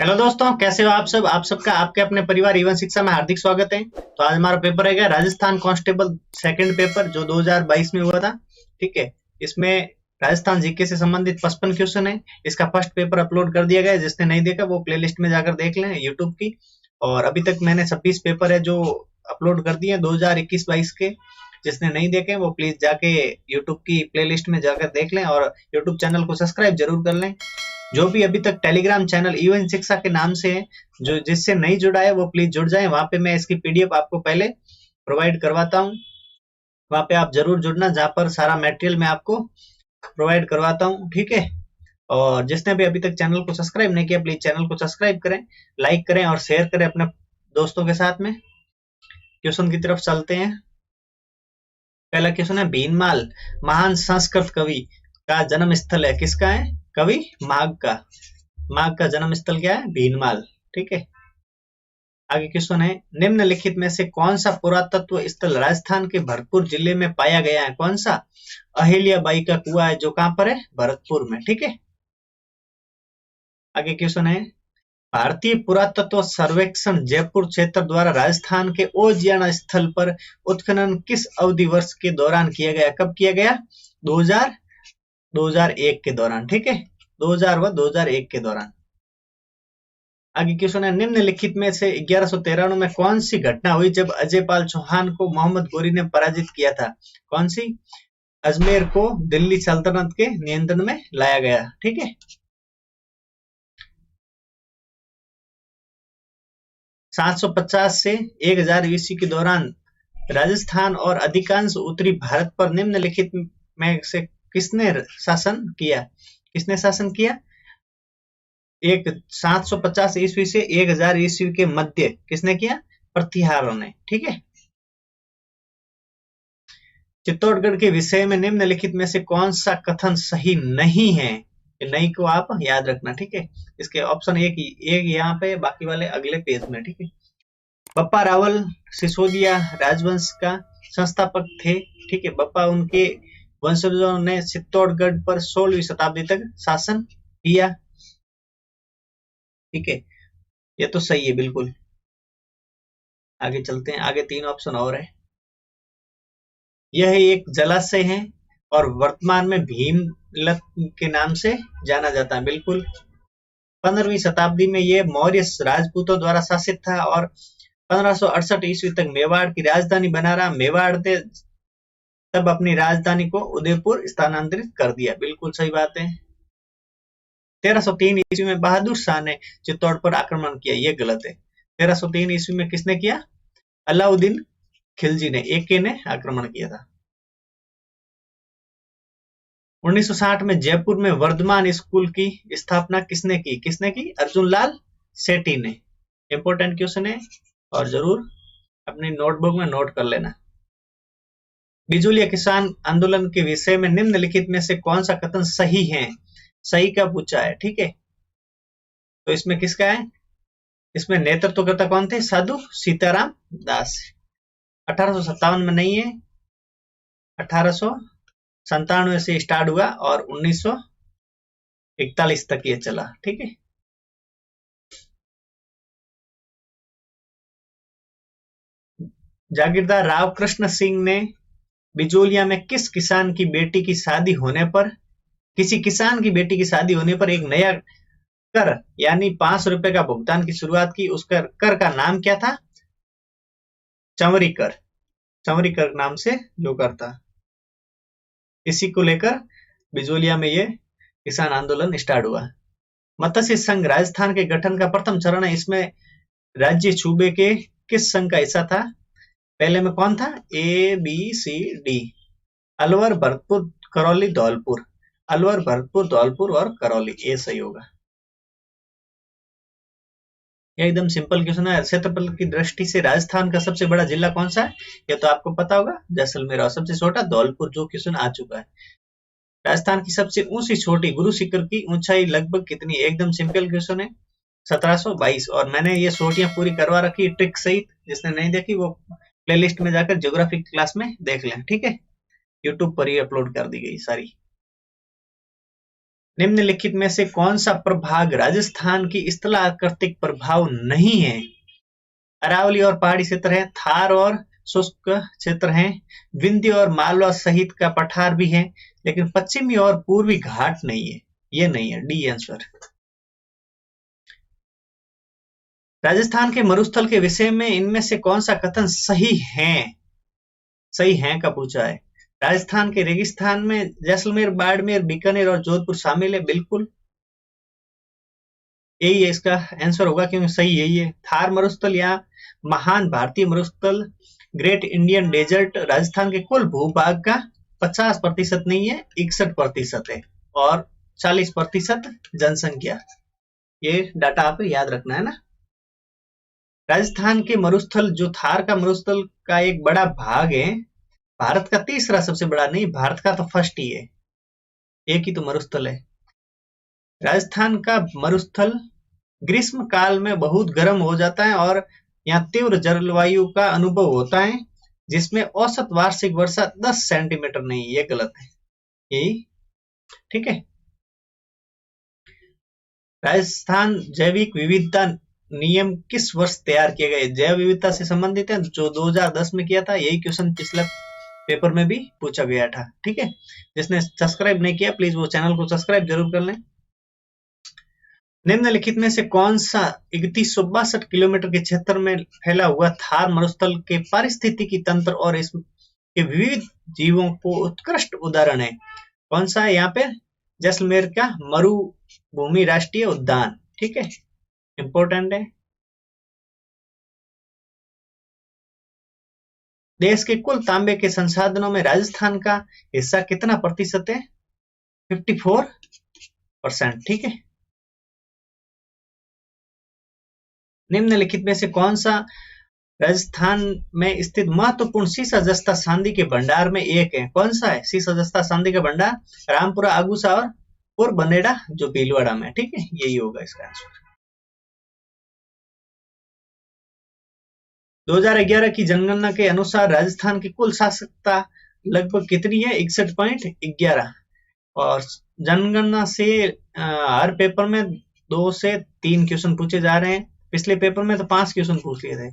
Hello दोस्तों, कैसे हो आप सब। आप सबका आपके अपने परिवार एवं शिक्षा में हार्दिक स्वागत है। तो आज हमारा पेपर रहेगा राजस्थान कांस्टेबल सेकंड पेपर, जो 2022 में हुआ था। ठीक है। इसमें राजस्थान जीके से संबंधित 55 क्वेश्चन है। इसका फर्स्ट पेपर अपलोड कर दिया गया है। जिसने नहीं देखा वो प्लेलिस्ट में जाकर देख लें यूट्यूब की। और अभी तक मैंने 26 पेपर है जो अपलोड कर दिए 2021-22 के। जिसने नहीं देखे वो प्लीज जाके यूट्यूब की प्लेलिस्ट में जाकर देख लें और यूट्यूब चैनल को सब्सक्राइब जरूर कर लें। जो भी अभी तक टेलीग्राम चैनल इवन शिक्षा के नाम से है, जो जिससे नहीं जुड़ा है वो प्लीज जुड़ जाए। वहां पे मैं इसकी पीडीएफ आपको पहले प्रोवाइड करवाता हूँ। वहां पे आप जरूर जुड़ना, जहां पर सारा मटेरियल मैं आपको प्रोवाइड करवाता हूँ। ठीक है। और जिसने भी अभी तक चैनल को सब्सक्राइब नहीं किया प्लीज चैनल को सब्सक्राइब करें, लाइक करें और शेयर करें अपने दोस्तों के साथ में। क्वेश्चन की तरफ चलते हैं। पहला क्वेश्चन है, भीनमाल महान संस्कृत कवि का जन्म स्थल है। किसका है? कवि माघ का। माघ का जन्म स्थल क्या है? भीनमाल। ठीक है। आगे क्वेश्चन है, निम्नलिखित में से कौन सा पुरातत्व स्थल राजस्थान के भरतपुर जिले में पाया गया है? कौन सा? अहिल्याबाई का कुआं है, जो कहां पर है? भरतपुर में। ठीक है। आगे क्वेश्चन है, भारतीय पुरातत्व सर्वेक्षण जयपुर क्षेत्र द्वारा राजस्थान के ओजियाना स्थल पर उत्खनन किस अवधि वर्ष के दौरान किया गया? कब किया गया? 2000 2001 के दौरान। ठीक है। 2000 व 2001 के दौरान। आगे क्वेश्चन है, निम्नलिखित में से 1193 में कौन सी घटना हुई जब अजय पाल चौहान को मोहम्मद गोरी ने पराजित किया था? कौन सी? अजमेर को दिल्ली सल्तनत के नियंत्रण में लाया गया। ठीक है। 750 से 1000 ईस्वी के दौरान राजस्थान और अधिकांश उत्तरी भारत पर निम्नलिखित में से किसने शासन किया? किसने शासन किया? एक 750 ईस्वी से 1000 ईस्वी के मध्य किसने किया? प्रतिहारों ने। ठीक है। चित्तौड़गढ़ के विषय में निम्नलिखित में से कौन सा कथन सही नहीं है? ये नहीं को आप याद रखना। ठीक है। इसके ऑप्शन एक यहाँ पे, बाकी वाले अगले पेज में। ठीक है। बप्पा रावल सिसोदिया राजवंश का संस्थापक थे। ठीक है। बप्पा उनके वंशजों ने चित्तौड़गढ़ पर 16वीं शताब्दी तक शासन किया। ठीक है। ये तो सही है बिल्कुल। आगे चलते हैं। आगे तीन ऑप्शन और है। यह एक जलाशय है और वर्तमान में भीमलत के नाम से जाना जाता है। बिल्कुल। 15वीं शताब्दी में यह मौर्य राजपूतों द्वारा शासित था और 1568 ईस्वी तक मेवाड़ की राजधानी बना रहा। मेवाड़ ने तब अपनी राजधानी को उदयपुर स्थानांतरित कर दिया। बिल्कुल सही बात है। 1303 ईस्वी में बहादुर शाह ने चित्तौड़ पर आक्रमण किया। ये गलत है। 1303 ईस्वी में किसने किया? अलाउद्दीन खिलजी ने, एके ने आक्रमण किया था। 1960 में जयपुर में वर्धमान स्कूल की स्थापना किसने की? किसने की? अर्जुन लाल सेठी ने। इंपॉर्टेंट क्वेश्चन है और जरूर अपनी नोटबुक में नोट कर लेना। बिजुलिया किसान आंदोलन के विषय में निम्नलिखित में से कौन सा कथन सही है? सही का पूछा है। ठीक है। तो इसमें किसका है? इसमें नेतृत्वकर्ता कौन थे? साधु सीताराम दास। 1857 में नहीं है, 1897 से स्टार्ट हुआ और 1941 तक ये चला। ठीक है। जागीरदार राव कृष्ण सिंह ने बिजोलिया में किसी किसान की बेटी की शादी होने पर एक नया कर यानी 5 रुपए का भुगतान की शुरुआत की। उस कर का नाम क्या था? चंवरी कर। चंवरी कर नाम से जो कर था। इसी को लेकर बिजोलिया में ये किसान आंदोलन स्टार्ट हुआ। मत्स्य संघ राजस्थान के गठन का प्रथम चरण है। इसमें राज्य सूबे के किस संघ का हिस्सा था? पहले में कौन था? A B C D. Alwar, Bharatpur, Karauli, Dholpur. Alwar, Bharatpur, Dholpur और करौली। ये सही होगा। ये एकदम सिंपल क्वेश्चन है। क्षेत्रफल की दृष्टि से राजस्थान का सबसे बड़ा जिला कौन सा है? ये तो आपको पता होगा, जैसलमेर। और सबसे छोटा धौलपुर, जो क्वेश्चन आ चुका है। राजस्थान की सबसे ऊंची चोटी गुरु शिखर की ऊंचाई लगभग कितनी? एकदम सिंपल क्वेश्चन है, 1722। और मैंने ये चोटियां पूरी करवा रखी ट्रिक सहित। जिसने नहीं देखी वो प्लेलिस्ट में जाकर ज्योग्राफी क्लास में देख लें। ठीक है। यूट्यूब पर ही अपलोड कर दी गई सारी। निम्नलिखित में से कौन सा प्रभाग राजस्थान की स्थलाकृतिक प्रभाव नहीं है? अरावली और पहाड़ी क्षेत्र है, थार और शुष्क क्षेत्र है, विंध्य और मालवा सहित का पठार भी है, लेकिन पश्चिमी और पूर्वी घाट नहीं है। ये नहीं है, डी आंसर। राजस्थान के मरुस्थल के विषय में इनमें से कौन सा कथन सही है? सही है का पूछा है। राजस्थान के रेगिस्तान में जैसलमेर, बाड़मेर, बीकानेर और जोधपुर शामिल है। बिल्कुल यही है इसका आंसर होगा, क्योंकि सही यही है। थार मरुस्थल या महान भारतीय मरुस्थल, ग्रेट इंडियन डेजर्ट राजस्थान के कुल भूभाग का 50% नहीं है, 61% है, और 40% जनसंख्या। ये डाटा आप याद रखना है ना। राजस्थान के मरुस्थल जो थार का मरुस्थल का एक बड़ा भाग है, भारत का तीसरा सबसे बड़ा नहीं, भारत का तो फर्स्ट ही है, एक ही तो मरुस्थल है। राजस्थान का मरुस्थल ग्रीष्म काल में बहुत गर्म हो जाता है और यहाँ तीव्र जलवायु का अनुभव होता है, जिसमें औसत वार्षिक वर्षा 10 सेंटीमीटर नहीं, ये गलत है, यही ठीक है। राजस्थान जैविक विविधता नियम किस वर्ष तैयार किए गए? जैव विविधता से संबंधित है, जो 2010 में किया था। यही क्वेश्चन पिछले पेपर में भी पूछा गया था, ठीक है। जिसने सब्सक्राइब नहीं किया प्लीज वो चैनल को सब्सक्राइब जरूर कर लें। निम्नलिखित में से कौन सा 3162 किलोमीटर के क्षेत्र में फैला हुआ थार मरुस्थल के पारिस्थितिकी तंत्र और इसके विविध जीवों को उत्कृष्ट उदाहरण है? कौन सा है यहाँ पे? जैसलमेर का मरुभूमि राष्ट्रीय उद्यान, ठीक है, इंपॉर्टेंट है। देश के कुल तांबे के संसाधनों में राजस्थान का हिस्सा कितना प्रतिशत है? 54%, ठीक है। निम्नलिखित में से कौन सा राजस्थान में स्थित महत्वपूर्ण सीसा जस्ता सांधी के भंडार में एक है? कौन सा है सीसा जस्ता सांधी का भंडार? रामपुरा, आगूसा और पुरबनेड़ा जो भीलवाड़ा में, ठीक है, यही होगा इसका आंसर। 2011 की जनगणना के अनुसार राजस्थान की कुल साक्षरता लगभग कितनी है? 61.11। और जनगणना से हर पेपर में 2 से 3 क्वेश्चन पूछे जा रहे हैं। पिछले पेपर में तो 5 क्वेश्चन पूछ लिए थे।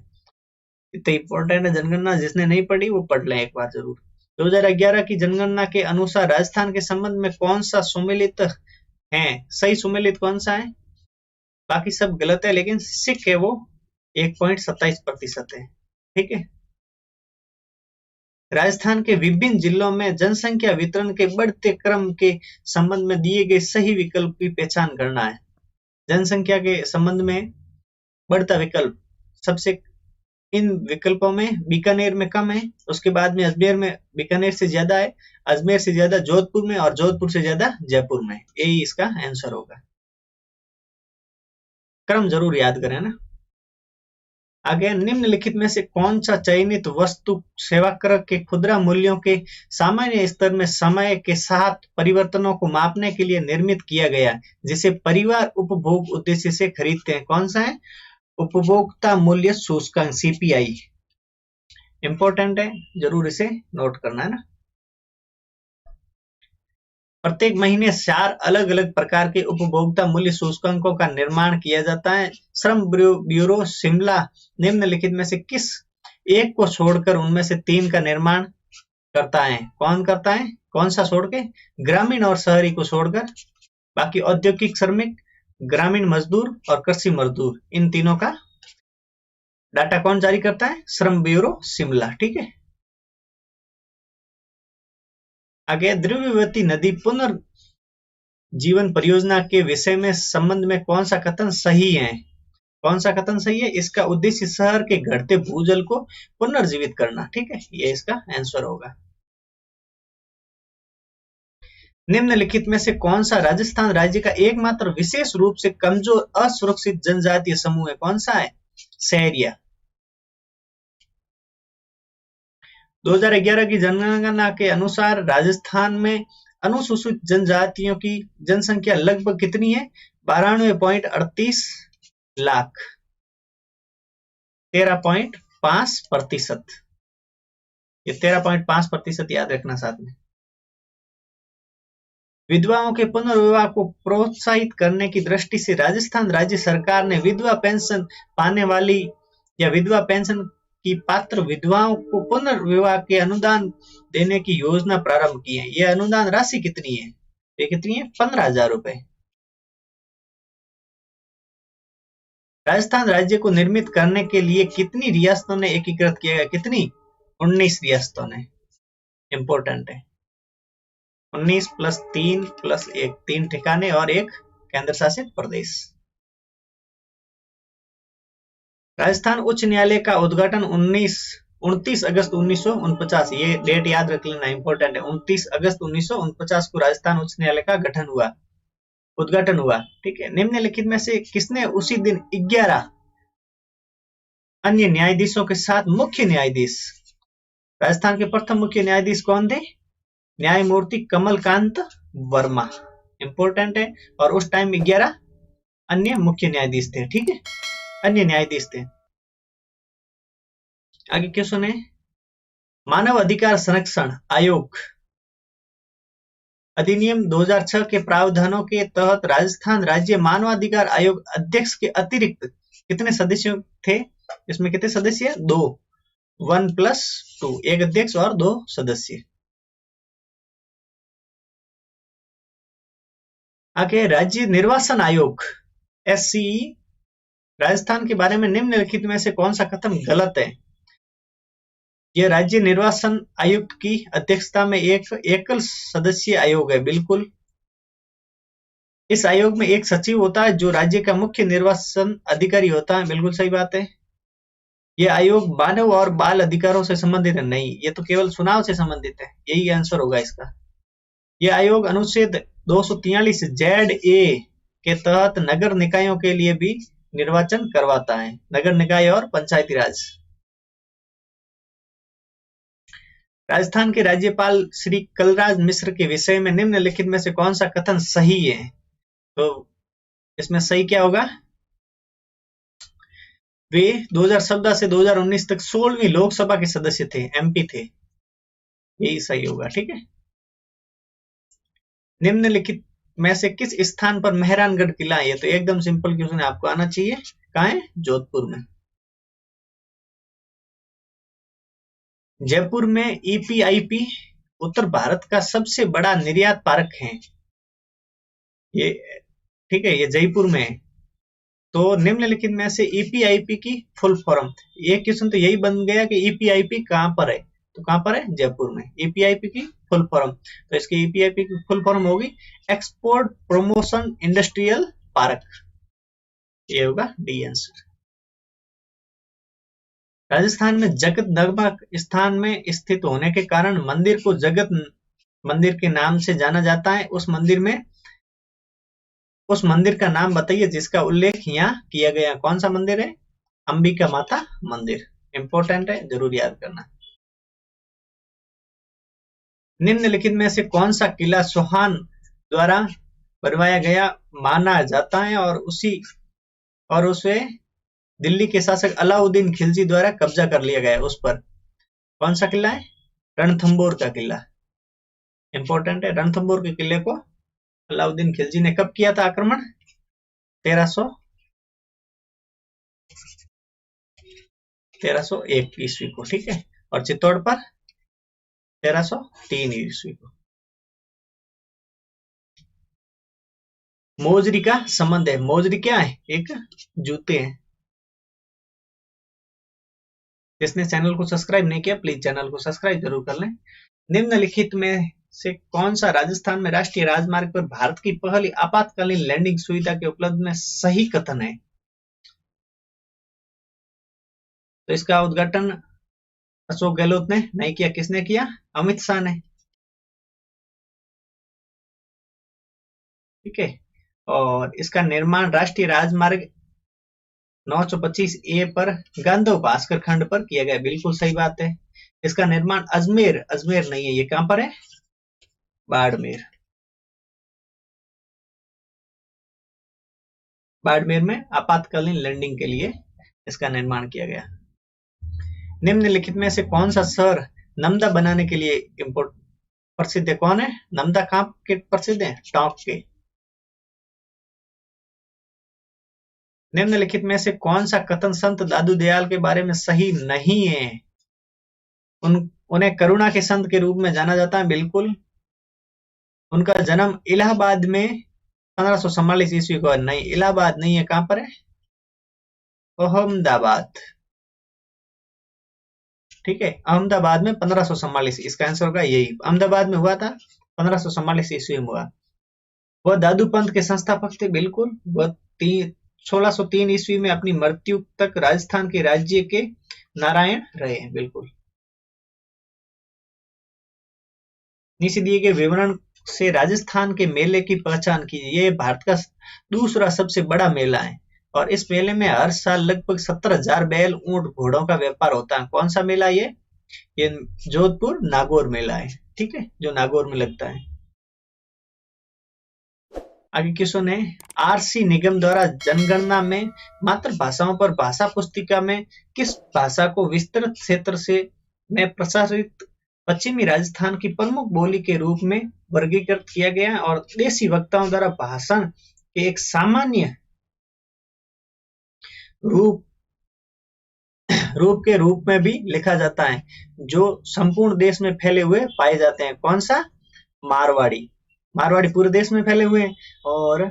इतना इंपॉर्टेंट है जनगणना, जिसने नहीं पढ़ी वो पढ़ लें एक बार जरूर। 2011 की जनगणना के अनुसार राजस्थान के संबंध में कौन सा सुमेलित है? सही सुमेलित कौन सा है? बाकी सब गलत है, लेकिन सिख है वो 1.27% है, ठीक है। राजस्थान के विभिन्न जिलों में जनसंख्या वितरण के बढ़ते क्रम के संबंध में दिए गए सही विकल्प की पहचान करना है। जनसंख्या के संबंध में बढ़ता विकल्प सबसे, इन विकल्पों में बीकानेर में कम है, उसके बाद में अजमेर में बीकानेर से ज्यादा है, अजमेर से ज्यादा जोधपुर में, और जोधपुर से ज्यादा जयपुर में। यही इसका आंसर होगा। क्रम जरूर याद करें ना। आगे, निम्नलिखित में से कौन सा चयनित वस्तु सेवा कर के खुदरा मूल्यों के सामान्य स्तर में समय के साथ परिवर्तनों को मापने के लिए निर्मित किया गया, जिसे परिवार उपभोग उद्देश्य से खरीदते हैं? कौन सा है? उपभोक्ता मूल्य सूचकांक, सीपीआई। इंपॉर्टेंट है, जरूर इसे नोट करना है ना। प्रत्येक महीने 4 अलग अलग प्रकार के उपभोक्ता मूल्य सूचकांकों का निर्माण किया जाता है। श्रम ब्यूरो शिमला निम्नलिखित में से किस एक को छोड़कर उनमें से 3 का निर्माण करता है? कौन करता है? कौन सा छोड़ के? ग्रामीण और शहरी को छोड़कर बाकी औद्योगिक श्रमिक, ग्रामीण मजदूर और कृषि मजदूर, इन तीनों का डाटा कौन जारी करता है? श्रम ब्यूरो शिमला, ठीक है। आगे, द्रव्यवती नदी पुनर्जीवन परियोजना के विषय में संबंध में कौन सा कथन सही है? कौन सा कथन सही है? इसका उद्देश्य शहर के घटते भूजल को पुनर्जीवित करना, ठीक है, ये इसका आंसर होगा। निम्नलिखित में से कौन सा राजस्थान राज्य का एकमात्र विशेष रूप से कमजोर असुरक्षित जनजातीय समूह है? कौन सा है? सहरिया। 2011 की जनगणना के अनुसार राजस्थान में अनुसूचित जनजातियों की जनसंख्या लगभग कितनी है? 92.38 लाख, 13.5%। ये 13.5% याद रखना साथ में। विधवाओं के पुनर्विवाह को प्रोत्साहित करने की दृष्टि से राजस्थान राज्य सरकार ने विधवा पेंशन पाने वाली या विधवा पेंशन की पात्र विधवाओं को पुनर्विवाह के अनुदान देने की योजना प्रारंभ की है। यह अनुदान राशि कितनी है? ये कितनी है? 15,000 रुपए। राजस्थान राज्य को निर्मित करने के लिए कितनी रियासतों ने एकीकृत किया गया? कितनी? 19 रियासतों ने। इंपॉर्टेंट है। 19 प्लस 3 प्लस 1, 3 ठिकाने और एक केंद्र शासित प्रदेश। राजस्थान उच्च न्यायालय का उद्घाटन 29 अगस्त 1949, ये डेट याद रख लेना, इंपॉर्टेंट है। 29 अगस्त 1949 को राजस्थान उच्च न्यायालय का उद्घाटन हुआ। ठीक है। निम्नलिखित में से किसने उसी दिन 11 अन्य न्यायाधीशों के साथ मुख्य न्यायाधीश, राजस्थान के प्रथम मुख्य न्यायाधीश कौन थे? न्यायमूर्ति कमलकांत वर्मा। इंपॉर्टेंट है। और उस टाइम 11 अन्य मुख्य न्यायाधीश थे। ठीक है, अन्य न्यायाधीश थे। आगे क्वेश्चन है, मानव अधिकार संरक्षण आयोग अधिनियम 2006 के प्रावधानों के तहत राजस्थान राज्य मानवाधिकार आयोग अध्यक्ष के अतिरिक्त कितने सदस्य थे? इसमें कितने सदस्य? 2, 1+2, एक अध्यक्ष और 2 सदस्य। आगे राज्य निर्वाचन आयोग SCE, राजस्थान के बारे में निम्नलिखित में से कौन सा कथन गलत है? यह राज्य निर्वाचन आयुक्त की अध्यक्षता में एक एकल सदस्यीय आयोग है। बिल्कुल। इस आयोग में एक सचिव होता है जो राज्य का मुख्य निर्वाचन अधिकारी होता है। बिल्कुल सही बात है। यह आयोग मानव और बाल अधिकारों से संबंधित है? नहीं, ये तो केवल चुनाव से संबंधित है। यही आंसर होगा इसका। यह आयोग अनुच्छेद 243 ZA के तहत नगर निकायों के लिए भी निर्वाचन करवाता है। नगर निकाय और पंचायती राज। राजस्थान के राज्यपाल श्री कलराज मिश्र के विषय में निम्नलिखित में से कौन सा कथन सही है? तो इसमें सही क्या होगा? वे 2014 से 2019 तक 16वीं लोकसभा के सदस्य थे, MP थे। यही सही होगा। ठीक है। निम्नलिखित में से किस स्थान पर मेहरानगढ़ किला है? ये तो एकदम सिंपल क्वेश्चन है, आपको आना चाहिए। कहाँ है? जोधपुर में। जयपुर में EPIP उत्तर भारत का सबसे बड़ा निर्यात पार्क है। ये ठीक है, ये जयपुर में है। तो निम्नलिखित में से EPIP की फुल फॉर्म, ये क्वेश्चन तो यही बन गया कि EPIP कहाँ पर है? तो कहाँ पर है? जयपुर में। EPIP की फुल फॉर्म, तो इसकी EPIP की फुल फॉर्म होगी एक्सपोर्ट प्रमोशन इंडस्ट्रियल पार्क। ये होगा डी आंसर। राजस्थान में जगत नगमा स्थान में स्थित होने के कारण मंदिर को जगत मंदिर के नाम से जाना जाता है। उस मंदिर का नाम बताइए जिसका उल्लेख यहाँ किया गया। कौन सा मंदिर है? अंबिका माता मंदिर। इंपॉर्टेंट है, जरूर याद करना। निम्नलिखित में से कौन सा किला चौहान द्वारा बनवाया गया माना जाता है और उसे दिल्ली के शासक अलाउद्दीन खिलजी द्वारा कब्जा कर लिया गया? उस पर कौन सा किला है? रणथंबोर का किला। इंपॉर्टेंट है। रणथंबोर के किले को अलाउद्दीन खिलजी ने कब किया था आक्रमण? 1301 ईस्वी को। ठीक है। और चित्तौड़ पर 1303 ईस्वी को। मोजरी का संबंध है। मोजरी क्या है? एक जूते हैं। जिसने चैनल को सब्सक्राइब नहीं किया प्लीज चैनल को सब्सक्राइब जरूर कर लें। निम्नलिखित में से कौन सा राजस्थान में राष्ट्रीय राजमार्ग पर भारत की पहली आपातकालीन लैंडिंग सुविधा के उपलब्ध में सही कथन है? तो इसका उद्घाटन अशोक गहलोत ने नहीं किया। किसने किया? अमित शाह ने। ठीक है। और इसका निर्माण राष्ट्रीय राजमार्ग 925A पर गांधव भास्कर खंड पर किया गया। बिल्कुल सही बात है। इसका निर्माण अजमेर नहीं है, ये कहां पर है? बाड़मेर में आपातकालीन लैंडिंग के लिए इसका निर्माण किया गया। निम्नलिखित में से कौन सा शहर नमदा बनाने के लिए प्रसिद्ध है, कौन है? नमदा कहाँ के प्रसिद्ध है? टोंक के। निम्नलिखित में से कौन सा कथन संत दादू दयाल के बारे में सही नहीं है? उन्हें करुणा के संत के रूप में जाना जाता है, बिल्कुल। उनका जन्म इलाहाबाद में 1544 ईस्वी को, नहीं इलाहाबाद नहीं है, कहां पर है? अहमदाबाद, ठीक है, अहमदाबाद में 1544, इसका आंसर होगा यही, अहमदाबाद में हुआ था, 1544 ईस्वी में हुआ। वह दादू पंथ के संस्थापक थे, बिल्कुल। वह 1603 ईस्वी में अपनी मृत्यु तक राजस्थान के राज्य के नारायण रहे, बिल्कुल। नीचे दिए गए विवरण से राजस्थान के मेले की पहचान कीजिए। ये भारत का दूसरा सबसे बड़ा मेला है और इस मेले में हर साल लगभग 17,000 बैल, ऊंट, घोड़ों का व्यापार होता है। कौन सा मेला ये जोधपुर नागौर मेला है, ठीक है, जो नागौर में लगता है। आगे क्वेश्चन है, आरसी निगम द्वारा जनगणना में मातृभाषाओं पर भाषा पुस्तिका में किस भाषा को विस्तृत क्षेत्र से में प्रसारित पश्चिमी राजस्थान की प्रमुख बोली के रूप में वर्गीकृत किया गया और देशी वक्ताओं द्वारा भाषण के एक सामान्य रूप के रूप में भी लिखा जाता है, जो संपूर्ण देश में फैले हुए पाए जाते हैं। कौन सा? मारवाड़ी। मारवाड़ी पूरे देश में फैले हुए हैं। और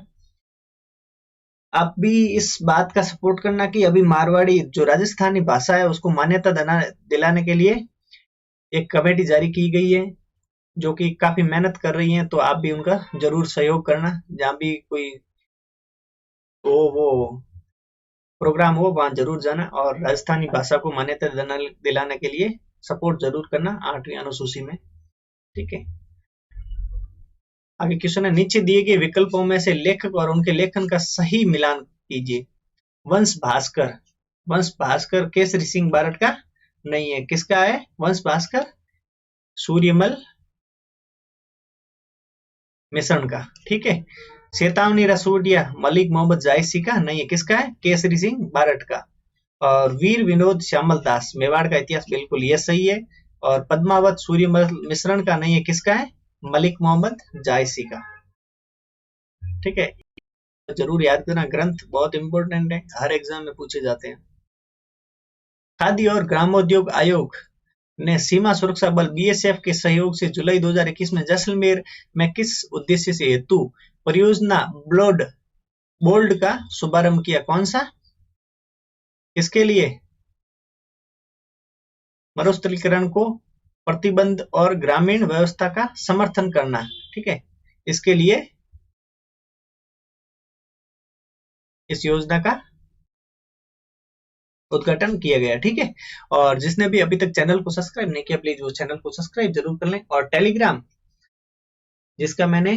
आप भी इस बात का सपोर्ट करना कि अभी मारवाड़ी जो राजस्थानी भाषा है उसको मान्यता दिलाने के लिए एक कमेटी जारी की गई है, जो कि काफी मेहनत कर रही है, तो आप भी उनका जरूर सहयोग करना। जहां भी कोई वो प्रोग्राम हो वहां जरूर जाना और राजस्थानी भाषा को मान्यता दिलाने के लिए सपोर्ट जरूर करना 8वीं अनुसूची में, ठीक है। आगे क्वेश्चन है, नीचे दिए गए विकल्पों में से लेखक और उनके लेखन का सही मिलान कीजिए। वंश भास्कर। वंश भास्कर केसरी सिंह बारट का नहीं है, किसका है? वंश भास्कर सूर्यमल मिश्रण का, ठीक है। चेतावनी रसूटिया मलिक मोहम्मद जायसी का नहीं है, किसका है? केसरी सिंह बारट का। और वीर विनोद श्यामल दास मेवाड़ का इतिहास, बिल्कुल ये सही है। और पद्मावत सूर्यमल मिश्रण का नहीं है, किसका है? मलिक मोहम्मद जायसी का, ठीक है। तो जरूर याद करना, ग्रंथ बहुत इंपॉर्टेंट है, हर एग्जाम में पूछे जाते हैं। खादी और ग्रामोद्योग आयोग ने सीमा सुरक्षा बल बीएसएफ के सहयोग से जुलाई 2021 में जैसलमेर में किस उद्देश्य से हेतु परियोजना बोल्ड का शुभारंभ किया? कौन सा? किसके लिए? मरुस्थलीकरण को प्रतिबंध और ग्रामीण व्यवस्था का समर्थन करना, ठीक है। इसके लिए इस योजना का उद्घाटन किया गया, ठीक है। और जिसने भी अभी तक चैनल को सब्सक्राइब नहीं किया, प्लीज वो चैनल को सब्सक्राइब जरूर कर लें। और टेलीग्राम, जिसका मैंने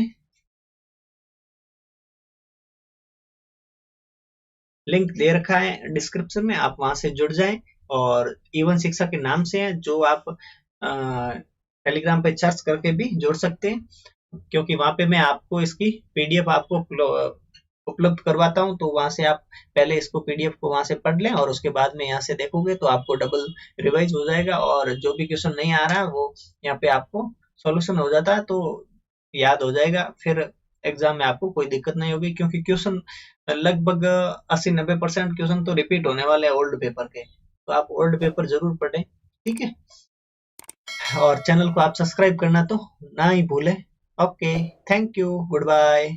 लिंक दे रखा है डिस्क्रिप्शन में, आप वहां से जुड़ जाएं। और इवन शिक्षा के नाम से है, जो आप टेलीग्राम पे सर्च करके भी जुड़ सकते हैं, क्योंकि वहां पे मैं आपको इसकी पीडीएफ आपको उपलब्ध करवाता हूं। तो वहां से आप पहले इसको पीडीएफ को वहां से पढ़ लें और उसके बाद में यहाँ से देखोगे तो आपको डबल रिवाइज हो जाएगा और जो भी क्वेश्चन नहीं आ रहा है वो यहाँ पे आपको सॉल्यूशन हो जाता है, तो याद हो जाएगा। फिर एग्जाम में आपको कोई दिक्कत नहीं होगी, क्योंकि क्वेश्चन लगभग 80-90% क्वेश्चन तो रिपीट होने वाले हैं ओल्ड पेपर के, तो आप ओल्ड पेपर जरूर पढ़ें, ठीक है। और चैनल को आप सब्सक्राइब करना तो ना ही भूलें। Okay, thank you, good bye.